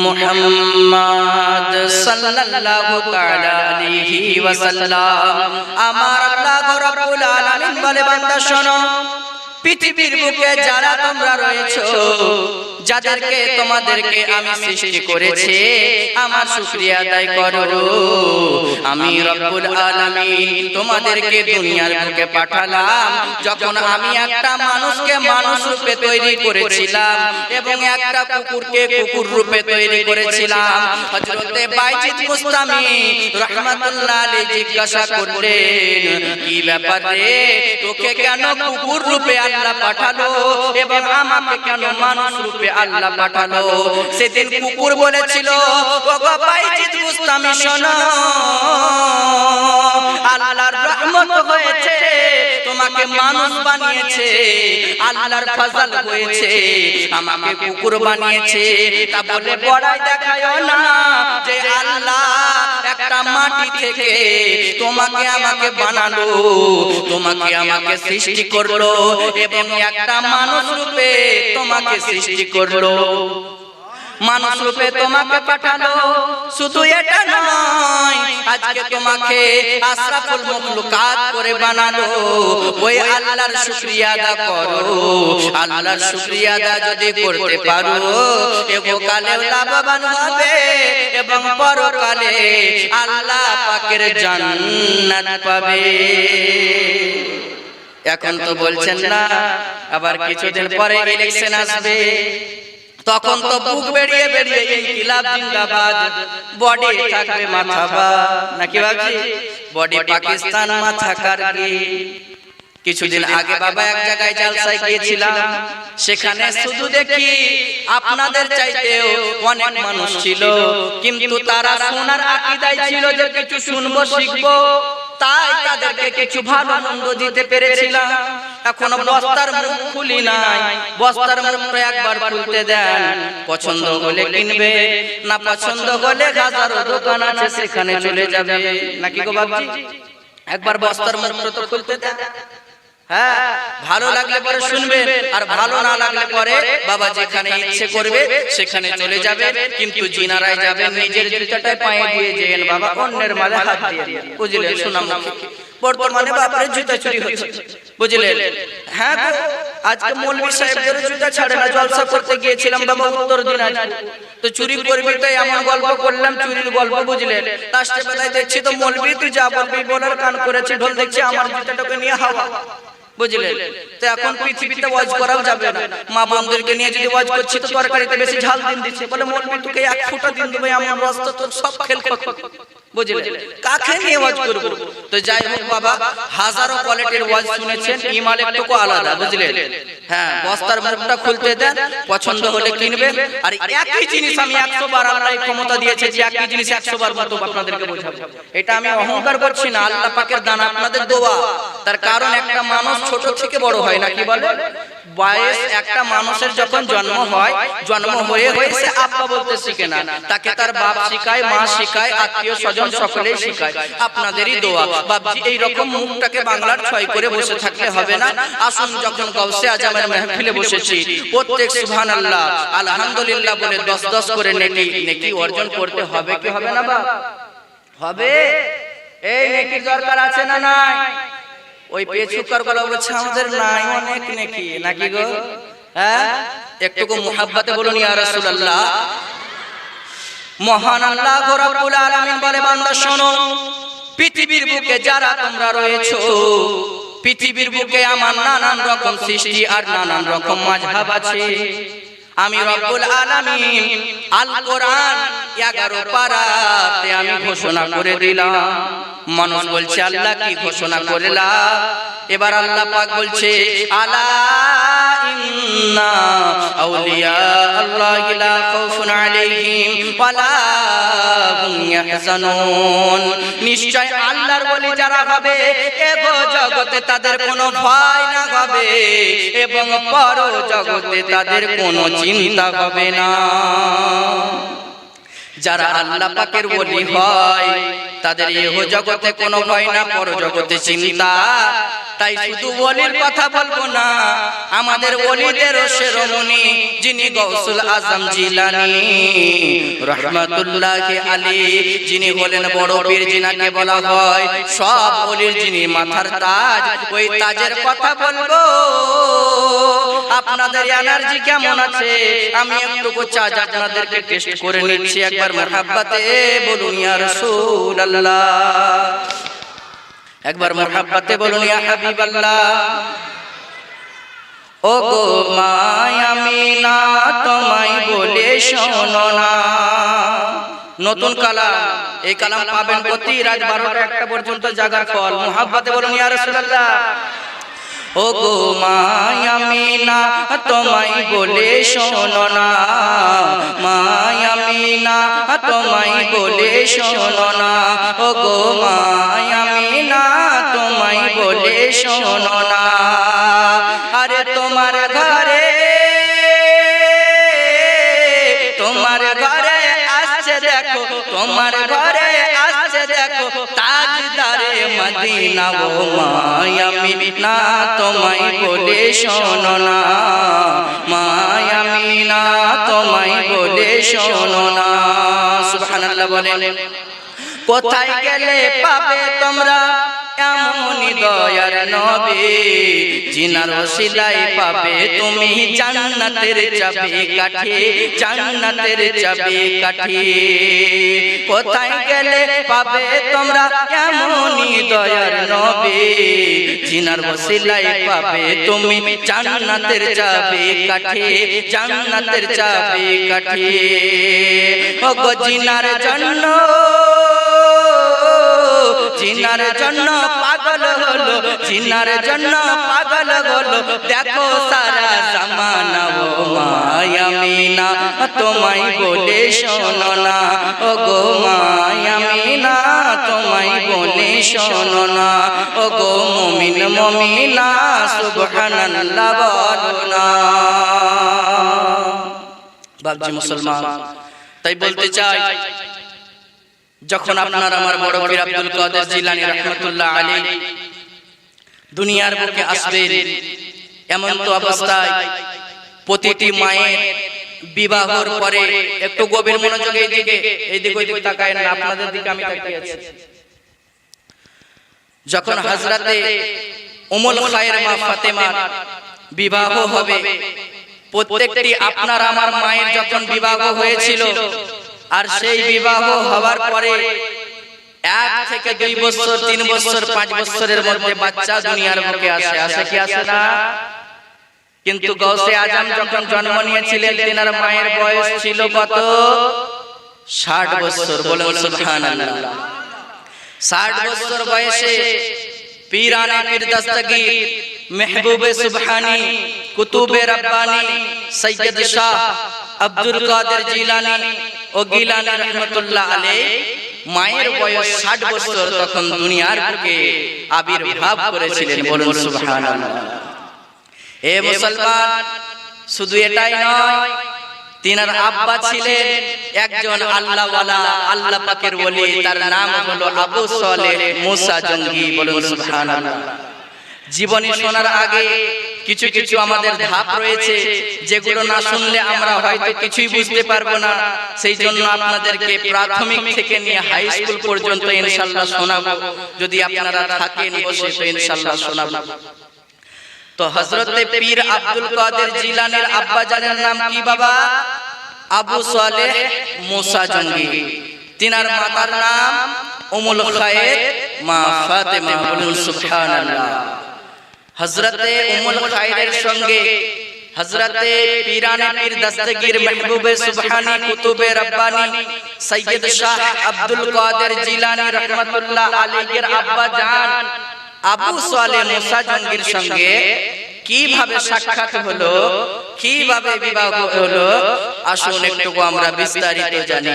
মুহাম্মদ সাল্লাল্লাহু তাআলা আলাইহি ওয়াসাল্লাম। আমার আল্লাহ রাব্বুল আলামিন বলে, বান্দা শোনো, পৃথিবীর বুকে যারা তোমরা রয়েছো, যাদেরকে তোমাদেরকে আমি সৃষ্টি করেছি, আমার শুকরিয়া আদায় করো। আমি রব্বুল আলামিন তোমাদেরকে দুনিয়ার বুকে পাঠালাম যখন আমি একটা মানুষকে মানুষ রূপে তৈরি করেছিলাম এবং একটা কুকুরকে কুকুর রূপে তৈরি করেছিলাম। হযরতে বাইজিদ মুস্তামি রাহমাতুল্লাহ আলাইহি জিজ্ঞাসা করলেন, কি ব্যাপার রে, তোকে কেন কুকুর রূপে আল্লাহ পাঠালো এবং আমাকে কেন মানুষ রূপে আল্লাহ পাঠালো? সেদিন কুকুর বলেছিল, ওগো বাইজিদ মুস্তামি শোনো, আল্লাহর রহমত হয়েছে, তোমাকে মানুষ বানিয়েছে, আল্লাহর ফজল হয়েছে, আমাকে কুকুর বানিয়েছে। তা বলে বড়াই দেখায়ও না যে আল্লাহ একটা মাটি থেকে তোমাকে আমাকে বানালো, তোমাকে আমাকে সৃষ্টি করলো এবং একটা মানুষ রূপে তোমাকে সৃষ্টি করলো, মানুষ রূপে তোমাকে পাঠালো। শুধু এটা নয়, আজকে তোমাকে আশরাফুল মাখলুকাত করে বানালো। ওই আল্লাহর শুকরিয়া আদা করো। আল্লাহর শুকরিয়া আদা যদি করতে পারো, ইহকালে লাভবান হবে এবং পরকালে আল্লাহ পাকের জান্নাত পাবে। এখন তো বলছেন না, আবার কিছুদিন পরে ইলেকশন আসবে, তখন তো বুক বেরিয়ে বেরিয়ে ইনকিলাব জিন্দাবাদ, বডি থাকবে মাথাবা, নাকি ভাবছি বডি পাকিস্তান মাথা কারগিল। কিছুদিন আগে বাবা এক জায়গায় জালসায় গিয়েছিলাম, সেখানে শুধু দেখি আপনাদের চাইতেও অনেক মানুষ ছিল, কিন্তু তারা শোনার আকীদায় ছিল যে কিছু শুনবো শিখবো, তাই তাদেরকে কিছু ভালো মন্দ দিতে পেরেছিলাম। এখনো বস্তার মুখ খুলি নাই, বস্তার মুখটা একবার খুলতে দেন, পছন্দ হলে কিনবে, না পছন্দ হলে হাজারো দোকান আছে সেখানে চলে যাবে, নাকি গো বাবজি? একবার বস্তার মুখটা তো খুলতে দেন। হ্যাঁ, ভালো লাগলে পরে শুনবেন, আর ভালো না লাগলে পরে বাবা যেখানে ইচ্ছে করবে সেখানে চলে যাবে, কিন্তু জিনারায় যাবেন, নিজের জুতাটায় পায়ে দিয়ে যেন বাবা, অন্যের মালে হাত দিয়ে, বুঝলেন? শোনাম বর্তমানে বাবার জুতা চুরি হচ্ছে, বুঝলেন? হ্যাঁ, আজকে মৌলভী সাহেবদের জুতা ছাড়ে না। জলসা করতে গিয়েছিলাম বাবা উত্তর দিনাজপুর, তো চুরি করবি তো এমন গল্প করলাম, চুরির গল্প, বুঝলেন? লাস্টে বেলায় দেখছি তো মৌলভী তুই যা বলবি বলার কান করেছে, ঢোল দেখছি আমার জুতাটাকে নিয়ে হাওয়া, বুঝলেন? তো এখন পৃথিবীতে ওয়াজ করাও যাবে না। মা বোনদেরকে নিয়ে যদি ওয়াজ করছি তো তরকারিতে বেশি ঝাল দিন দিচ্ছে, বলে মৌলভী তোকে এক ফুটা দিন দেবে, এমন রাস্তা তোর সব খেল খত, বুঝলেন? কাকে নিয়ে ওয়াজ করব? তো যাই হোক বাবা, হাজারো কোয়ালিটির ওয়াজ শুনেছেন, ইমান একটু আলাদা, বুঝলেন? হ্যাঁ, বস্তার মুখটা খুলতে দেন, পছন্দ হলে কিনবেন। আর একই জিনিস আমি 100 বার, আল্লাহ ক্ষমতা দিয়েছে যে একই জিনিস 100 বার মতো আপনাদেরকে বোঝাবো। এটা আমি অহংকার করছি না, আল্লাহ পাকের দান, আপনাদের দোয়া। তার কারণ একটা মানুষ ছোট থেকে বড় হয় না, কি বলে? বয়স একটা মানুষের যখন জন্ম হয়, জন্ম হয়ে সে আব্বা বলতে শিখে না, তাকে তার বাপ শিখায়, মা শিখায়, আত্মীয় স্বজন সকলেই শিখায়। আপনাদেরই দোয়া বাপজি, এই রকম মুখটাকে বাংলার ছয় করে বসে থাকলে হবে না। আসুন, যখন গাউসে আজমের মাহফিলে বসেছি, প্রত্যেক সুবহানাল্লাহ আলহামদুলিল্লাহ বলে 10 করে নেকি অর্জন করতে হবে, কি হবে না বাপ? হবে। এই নেকির দরকার আছে না নাই? ওই পেছুকার গুলো বলছে আমাদের নাই অনেক নেকি, নাকি গো? হ্যাঁ, একটু মুহাব্বতে বলুন ইয়া রাসূলুল্লাহ। মহান আল্লাহ রাব্বুল আলামিন বলে, বান্দা শোনো, পৃথিবীর বুকে যারা তোমরা রয়েছো, পৃথিবীর বুকে আমার নানান রকম সৃষ্টি আর নানান রকম মাযহাব আছে। আমি রব্বুল আলামিন আল কোরআন 11 পারাতে আমি ঘোষণা করে দিলাম। মানুষ বলছে আল্লাহ কি ঘোষণা করলা? এবার আল্লাহ পাক বলছে, আলা ইন্না আউলিয়া আল্লাহি লা খাউফুন আলাইহিম ওয়ালা হুম ইয়াহজানুন। নিশ্চয় আল্লাহর ওলি যারা হবে, এগো জগতে তাদের কোনো ভয় না হবে এবং পর জগতে তাদের কোনো চিন্তা হবে না। যারা আল্লাহ পাকের ওলি হয়, তাদের ইহ জগতে কোনো ভয় না, পর জগতে চিন্তা। তাই শুধু ওলির কথা বলবো না, আমাদের ওলিদের শিরোমণি যিনি গৌসুল আজম জিলানী রহমাতুল্লাহি আলাইহি, যিনি হলেন বড় পীর, যিনাকে বলা হয় সব ওলির যিনি মাথার তাজ, ওই তাজের কথা বলবো। আপনাদের এনার্জি কেমন আছে আমি একটু চার্জ আপনাদেরকে টেস্ট করে নিচ্ছি। একবার মুহাব্বতে বলুন ইয়া রাসূলুল্লাহ, একবার মুহাব্বতে বলুন ইয়া হাবিবাল্লাহ। ও গো মা আমিনা তোমায় বলে শোনো না। নতুন কালাম, এই কালাম পাবেন প্রতি রাত 12টা 1টা পর্যন্ত জাগার ফল। মুহাব্বতে বলুন ইয়া রাসূলুল্লাহ। ও গো মা আমিনা তোমায় বলে শোনো না, মা আমিনা তোমায় বলে শোনো না, ও গো মা আমিনা তোমায় বলে শোনো না। আরে তোমার ঘরে, তোমার ঘরে আসছে দেখো, তোমার ঘরে আসছে দেখো তাজদারে মদিনা। ও মা আমিনা তোমায় বলে শোনো না, মা আমিনা তোমায় বলে শোনো না। সুবহানাল্লাহ বলেন। কোথায় গেলে পাবে তোমরা এমনই দয়ার নবী, জিনার ওসিলায় পাবে তুমি জান্নাতের চাবিকাঠি, জান্নাতের চাবিকাঠি। কোথায় গেলে পাবে তোমরা এমনই দয়ার নবী, জিনার ওসিলায় পাবে তুমি জান্নাতের চাবিকাঠি, জান্নাতের চাবিকাঠি। ও গো জিনার জন্য, জিনার জন্য পাগল হলো, জিনার জন্য পাগল হলো দেখো সারা জামানা। ও মা আমিনা তোমায় বলে শোনো না, ও গো মা আমিনা তোমায় বলে শোনো না, ও গো মুমিন মুমিনা সুবহানাল্লাহ বলো না। বাপজি মুসলমান, তাই বলতে চাই, যখন আপনার আমার বড় পীর আব্দুল কাদের জিলানী রাহমাতুল্লাহ আলাইহি দুনিয়ার বুকে আসবেন, এমন তো অবস্থায় প্রতিটি মায়ের বিবাহের পরে, একটু গভীর মনোযোগে এইদিকে এইদিক ওইদিক তাকায় না, আপনাদের দিকে আমি তাকিয়ে আছি। যখন হযরতে উম্মুল খায়র মা ফাতেমার বিবাহ হবে, প্রত্যেকটি আপনার আমার মায়ের যখন বিবাহ হয়েছিল, আর সেই বিবাহ হওয়ার পরে 1 থেকে 2 বছর 3 বছর 5 বছরের মধ্যে বাচ্চা দুনিয়ার বুকে আসে, আসে কি আসে না? কিন্তু গৌসে আজম যখন জন্ম নিয়েছিলেন তেনার মায়ের বয়স ছিল কত? 60 বছর। বলুন সুবহানাল্লাহ। 60 বছর বয়সে পীরানে পীর দস্তগীর, মেহবুবে সুবহানী, কুতুবে রব্বানী, সৈয়দ শাহ আব্দুল কাদের জিলানী ও গিলানী রহমাতুল্লাহ আলাইহি মায়ের বয়স 60 বছর তখন দুনিয়ার বুকে আবির্ভাব করেছিলেন। বলুন সুবহানাল্লাহ। এ মুসলমান, শুধু এটাই নয়, তিনার আব্বা ছিলেন একজন আল্লাহওয়ালা, আল্লাহ পাকের ওলি, তার নাম হলো আবু সালেহ মুসা জঙ্গি। বলুন সুবহানাল্লাহ। জীবনী শোনার আগে কিছু কিছু আমাদের ধাপ রয়েছে, যেগুলো না শুনলে আমরা হয়তো কিছুই বুঝতে পারবো না। সেই জন্য আপনাদেরকে প্রাথমিক থেকে নিয়ে হাই স্কুল পর্যন্ত ইনশাআল্লাহ শোনাবো, যদি আপনারা থাকেন বসে তো ইনশাআল্লাহ শোনাবো। তো হযরতে পীর আব্দুল কাদের জিলানীর আব্বা জানের নাম কি বাবা? আবু সালেহ মুসা জঙ্গি। তিনার মাতার নাম উম্মুল খায়র মা ফাতেমা। বলুন সুবহানাল্লাহ। হযরতে উম্মুল খায়রের সঙ্গে হযরতে পীরানে পীর দস্তগীর, মেহবুবে সুবহানী, কুতুবে রব্বানী, সৈয়দ শাহ আব্দুল কাদের জিলানী রাহমাতুল্লাহ আলাইহির আব্বা জান আবু সালেহ মুসা জঙ্গির সঙ্গে কিভাবে সাক্ষাৎ হলো, কিভাবে বিবাহ হলো, আসুন একটু আমরা বিস্তারিত জানি।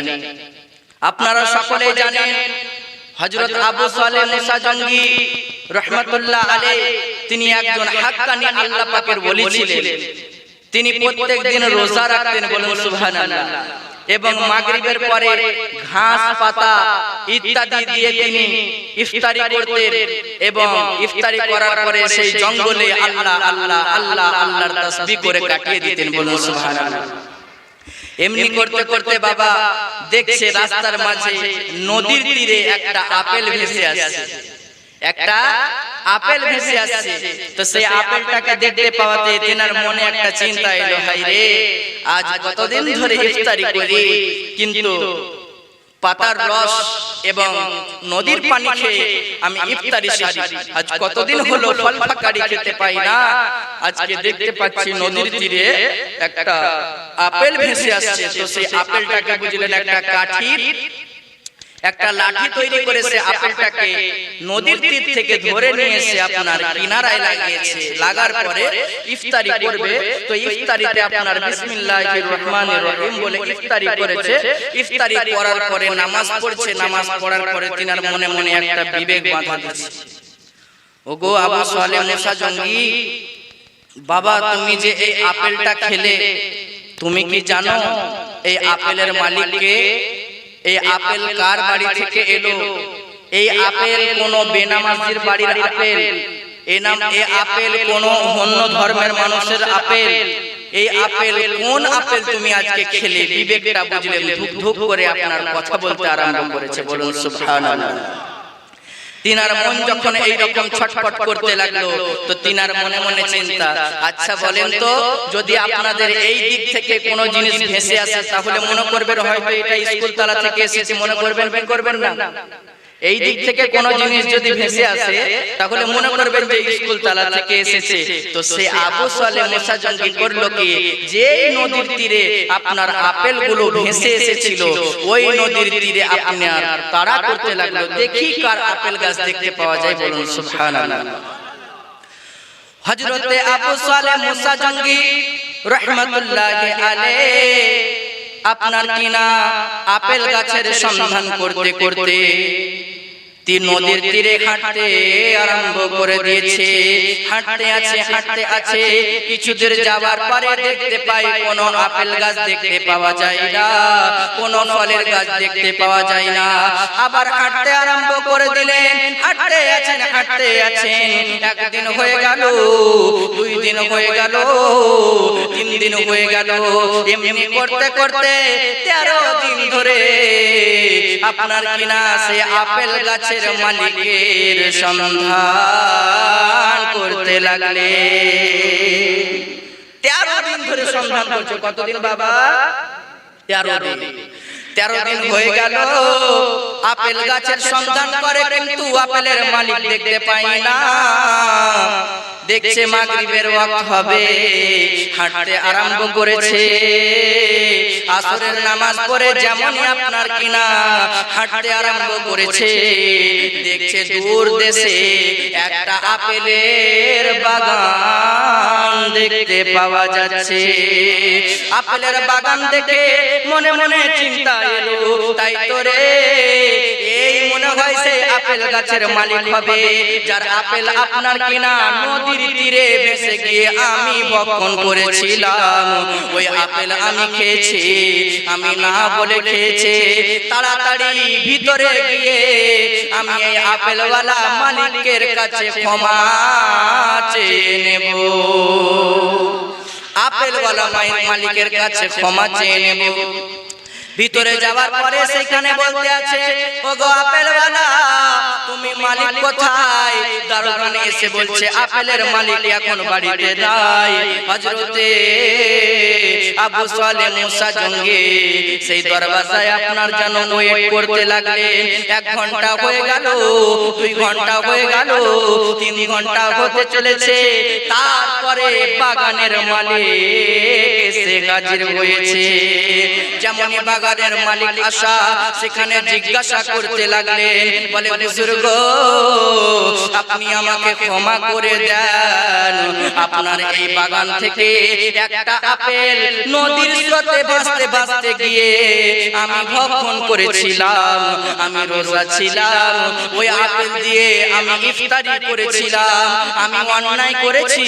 আপনারা সকলেই জানেন হযরত আবু সালেহ মুসা জঙ্গি রাহমাতুল্লাহ আলাইহি তিনি একজন হাক্কানি আল্লাহ পাকের ওলি ছিলেন। তিনি প্রত্যেক দিন রোজা রাখতেন। বলুন সুবহানাল্লাহ। এবং মাগরিবের পরে ঘাস পাতা ইত্যাদি দিয়ে তিনি ইফতারি করতেন এবং ইফতারি করার পরে সেই জঙ্গলে আল্লাহ আল্লাহ আল্লাহ আল্লাহর তাসবিহ করে কাটিয়ে দিতেন। বলুন সুবহানাল্লাহ। এমনি করতে করতে বাবা দেখছে রাস্তার মাঝে নদীর তীরে একটা আপেল ভেসে আসছে, একটা আপেল ভেসে আসছে। তো সেই আপেলটাকে দেখতে পাওয়াতে তেনার মনে একটা চিন্তা এলো, হায় রে, আজ কতদিন ধরে ইফতারি করি কিন্তু পাতার রস এবং নদীর পানি খেয়ে আমি ইফতারি সারি, আজ কতদিন হলো ফল ফাকারি খেতে পাই না। আজকে দেখতে পাচ্ছি নদীর তীরে একটা আপেল ভেসে আসছে। তো সেই আপেলটাকে বুঝলেন একটা কাঠির একটা লাঠি তৈরি করেছে, আপেলটাকে নদীর তীর থেকে ধরে নিয়ে এসে আপনার কিনারায় লাগিয়েছে। লাগার পরে ইফতারি করবে। তো ইফতারিতে আপনার বিসমিল্লাহির রহমানির রহিম বলে ইফতারি করেছে। ইফতারি করার পরে নামাজ পড়ছে। নামাজ পড়ার পরে তিনার মনে মনে একটা বিবেক বাঁধা দিচ্ছে, ওগো আবু সালেহ মুসা জঙ্গি, বাবা তুমি যে এই আপেলটা খেলে তুমি কি জানো এই আপেলের মালিক কে? এই আপেল কার বাড়ি থেকে এলো? এই আপেল কোন বেনামাজির বাড়ির আপেল, এই আপেল কোন অন্য ধর্মের মানুষের আপেল। এই আপেল কোন আপেল তুমি আজকে খেলে? বিবেকটা বুঝলেন, ধুক ধুক করে আপনার কথা বলতে আরম্ভ করেছে। বলুন সুবহানাল্লাহ। তিনার মন যখন এইরকম ছটফট করতে লাগলো, তো তিনার মনে মনে চিন্তা, আচ্ছা বলেন তো, যদি আপনাদের এই দিক থেকে কোনো জিনিস ভেসে আসে তাহলে মনে করবেন হয়তো এটা স্কুল তলা থেকে এসেছে, মনে করবেন না? এই দিক থেকে কোনো জিনিস যদি ভেসে আসে তাহলে মনে করবেন যে স্কুল তলা থেকে এসেছে। তো সে আবু সালেহ মুসা জঙ্গি করলো কি, যেই নদীর তীরে আপনার আপেলগুলো ভেসে এসেছিল ওই নদীর তীরে আপনার তাড়া করতে লাগলো, দেখি কার আপেল গাছ দেখতে পাওয়া যায়। বলুন সুবহানাল্লাহ। হযরতে আবু সালেহ মুসা জঙ্গি রাহমাতুল্লাহি আলাইহি আপনার কিনা আপেল গাছের সন্ধান করতে করতে নদীর তীরে হাঁটতে আরম্ভ করে দিয়েছে। হাঁটতে আছে কিছু দূর যাওয়ার পরে দেখতে পাই কোনো আপেল গাছ দেখতে পাওয়া যায় না, কোনো ফলের গাছ দেখতে পাওয়া যায় না। আবার হাঁটতে আরম্ভ করে দিলেন। হাঁটতে আছেন, একদিন হয়ে গেল, 2 দিন হয়ে গেল, 3 দিন হয়ে গেল। এমনি করতে করতে 13 দিন ধরে আপনার কিনা সে আপেল গাছের মালিকের সন্ধান করতে লাগলে। 13 দিন ধরে সন্ধান করছে। কতদিন বাবা? 13 দিন। 13 দিন হয়ে গেল, আপেল গাছের সন্ধান করে কিন্তু আপেলের মালিক দেখতে পায় না। দেখছে মাগরিবের ওয়াক্ত হবে, হাঁটতে আরম্ভ করেছে। আসরের নামাজ পড়ে যেমনই আপনার কিনা হাঁটতে আরম্ভ করেছে, দেখছে দূর দেশে একটা আপেলের বাগান দেখতে পাওয়া যাচ্ছে। আপেলের বাগান দেখে মনে মনে চিন্তা এলো, তাই তো রে, এই মনে হয় সে আপেল গাছের মালিক হবে যার আপেল আপনার কিনা নদীর তীরে ভেসে গিয়ে আমি ভক্ষণ করেছিলাম। ওই আপেল আমি খেয়েছি, আমি না বলে খেয়েছি। তাড়াতাড়ি ভিতরে গিয়ে আমি এই আপেলওয়ালা মালিকের কাছে ক্ষমা চেয়ে নেব। আপেলওয়ালা মালিকের কাছে ক্ষমা চেয়ে নেব। ভিতরে যাওয়ার পরে সেখানে বলতে আছে, ওগো আপেলওয়ালা, তুমি মালিক কোথায়? দারোয়ান এসে বলছে আপেলের মালিক এখন বাড়িতে নাই। হযরতে আবু সালেহ মুসা জঙ্গি সেই দরওয়াজায় আপনার জন্য ওয়েট করতে লাগলেন। 1 ঘন্টা হয়ে গেল, 2 ঘন্টা হয়ে গেল, 3 ঘন্টা হতে চলেছে। তারপরে বাগানের মালিক এসে হাজির হয়েছে। যেমনই বাগানের মালিক আসা, সেখানে জিজ্ঞাসা করতে লাগলেন, বলে বুজুর্গ, আপনি আমাকে ক্ষমা করে দেন, আপনার এই বাগান থেকে একটা আপেল নদীর স্রোতে ভাসতে ভাসতে গিয়ে আমি ভক্ষণ করেছিলাম। আমি রোজা ছিলাম, ওই আপেল দিয়ে আমি ইফতারি করেছিলাম। আমি অন্যায় করেছি,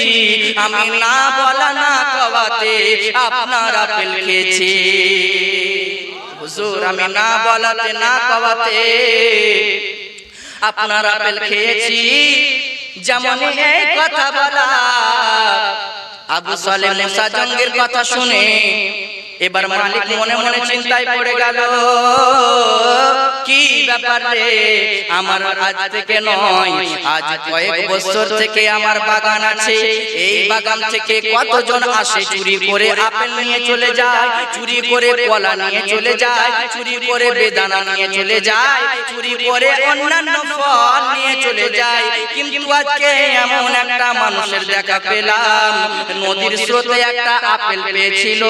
আমি না বলা না কওয়াতে আপনার আপেল খেয়েছি। হুজুর আমি না বলাতে না কওয়াতে আপনার আপেল খেয়েছি, যেমন এই কথা বলা। আবু সালেহ মুসা জঙ্গির কথা শুনে এবার মালিক মনে মনে চিন্তায় পড়ে গেল, কি ব্যাপার রে, আমার আজ থেকে নয়, আজ কয়েক বছর থেকে আমার বাগান আছে, এই বাগান থেকে কতজন আসে চুরি করে আপেল নিয়ে চলে যায়, চুরি করে কলা নিয়ে চলে যায়, চুরি করে বেদানা নিয়ে চলে যায়, চুরি করে অন্যান্য ফল নিয়ে চলে যায়। কিন্তু আজকে এমন একটা মানুষের দেখা পেলাম, নদীর স্রোতে একটা আপেল পেয়েছিল,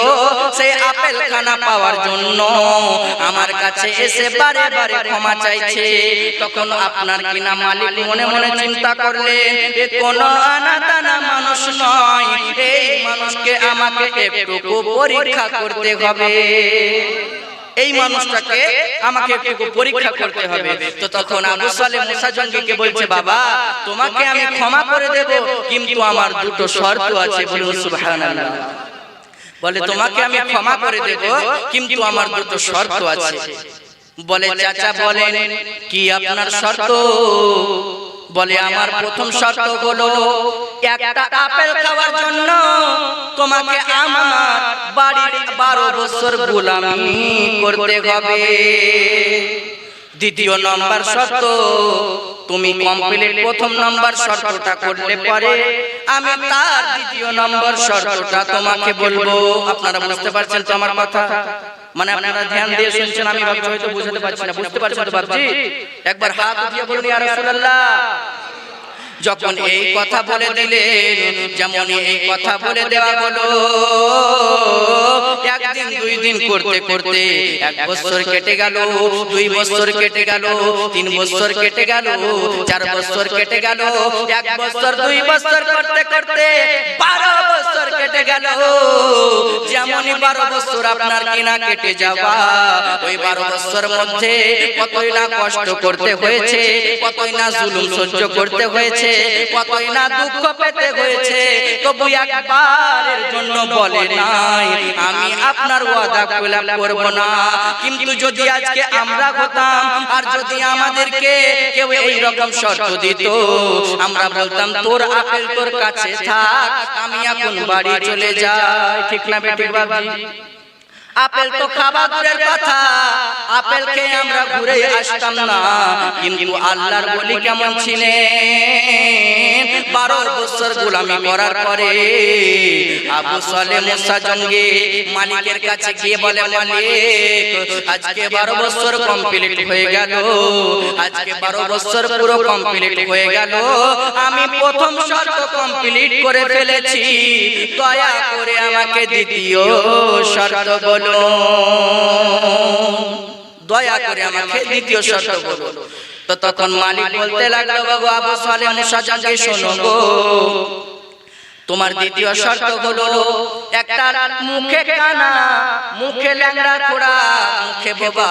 সেই আপেল খানা পাওয়ার জন্য আমার কাছে এসে বারে বারে ক্ষমা চাইছে। তখন আপনার কিনা মালিক মনে মনে চিন্তা করলেন, এ কোন আনাতানা মানুষ নয়, এই মানুষকে আমাকে একটু পরীক্ষা করতে হবে, এই মানুষটাকে আমাকে একটু পরীক্ষা করতে হবে। তো তখন আবু সালেহ মুসা জঙ্গিকে বলছে, বাবা তোমাকে আমি ক্ষমা করে দেব, কিন্তু আমার দুটো শর্ত আছে। বলুন সুবহানাল্লাহ। বলে তোমাকে আমি ক্ষমা করে দেব, কিন্তু আমার দুটো শর্ত আছে। বলে চাচা বলেন কি আপনার শর্ত? বলে আমার প্রথম শর্ত হলো, একটা আপেল খাওয়ার জন্য তোমাকে আমার বাড়ির 12 বছর গোলামি করতে হবে। দ্বিতীয় নম্বর শর্ত, তুমি কমপ্লিট প্রথম নম্বর শর্তটা করলে পরে আমি তার দ্বিতীয় নম্বর শর্তটা তোমাকে বলবো। আপনারা বুঝতে পারছেন তো আমার কথা? মানে আপনারা ধ্যান দিয়ে শুনছেন, আমি ভাবছি হয়তো বুঝতে পারছি না। বুঝতে পারছেন তো বাপজি? একবার হাত উঠিয়ে বলুন ইয়া রাসূলুল্লাহ। যখন এই কথা বলে দিলেন, যেমন এই কথা বলে দেওয়া হলো, একদিন 2 দিন করতে করতে 1 বছর কেটে গেল, 2 বছর কেটে গেল, 3 বছর কেটে গেল, 4 বছর কেটে গেল, 1 বছর 2 বছর করতে করতে 12 বছর কেটে গেল। যেমনই 12 বছর আপনার কিনা কেটে যাওয়া, ওই 12 বছর মধ্যে কতই না কষ্ট করতে হয়েছে, কতই না জুলুম সহ্য করতে হয়েছে, কতই না দুঃখ পেতে হয়েছে, তবু একবারের জন্য বলে নাই আমি আপনার ওয়াদা খেলাপ করব না। কিন্তু যদি আজকে আমরা হতাম, আর যদি আমাদেরকে কেউ এই রকম শর্ত দিত, আমরা বলতাম তোর আপেল তোর কাছে থাক, আমি এখন বাড়ি চলে যাই। ঠিক না বেঠিক বাবজি? আপেল তো খাওয়া দূরের কথা, আপেল খেয়ে আমরা ঘুরে আসতাম না। কিন্তু আল্লাহর ওলি কেমন ছিলেন, 12 বছর গোলামি করার পরে আবু সালেহ মুসা জঙ্গি মালিকের কাছে গিয়ে বলে, মালিক আজকে 12 বছর কমপ্লিট হয়ে গেল, আজকে 12 বছর পুরো কমপ্লিট হয়ে গেল, আমি প্রথম শর্ত কমপ্লিট করে ফেলেছি, দয়া করে আমাকে দ্বিতীয় শর্ত বলো, দয়া করে আমাকে দ্বিতীয় শর্ত বলো। তো তখন মালিক বলতে লাগলো, বাবু আবু সালেহ মুসা জঙ্গি শোনো গো, তোমার দ্বিতীয় শর্ত হলো, একটা মুখে কানা, মুখে ল্যাংড়া খোড়া, মুখে বোবা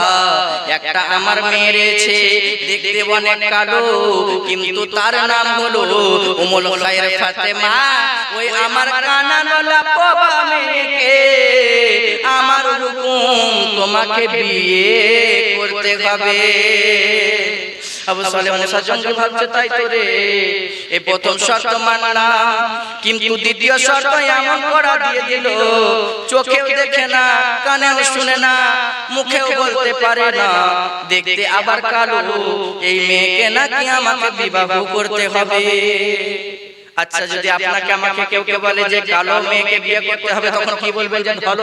একটা আমার মেয়ে রয়েছে, দেখতে অনেক কালো, কিন্তু তার নাম হলো উম্মুল খায়র ফাতেমা। ওই আমার কানা নলা বোবা মেয়েকে আমার হুকুম তোমাকে বিয়ে করতে হবে। আবু সালেহ মুসা জঙ্গি ভাবছে, তাই তো রে, এই প্রথম শর্ত মানলাম, কিন্তু দ্বিতীয় শর্ত এমন করা দিয়ে দিল, চোখেও দেখে না, কানেও শুনে না, মুখেও বলতে পারে না, দেখতে আবার কালো, এই মেয়েকে নাকি আমাকে বিবাহ করতে হবে। আচ্ছা যদি আপনাকে আমাকে কেউ কেউ বলে যে কালো মেয়েকে বিয়ে করতে হবে, তখন কি বলবেন? যে ভালো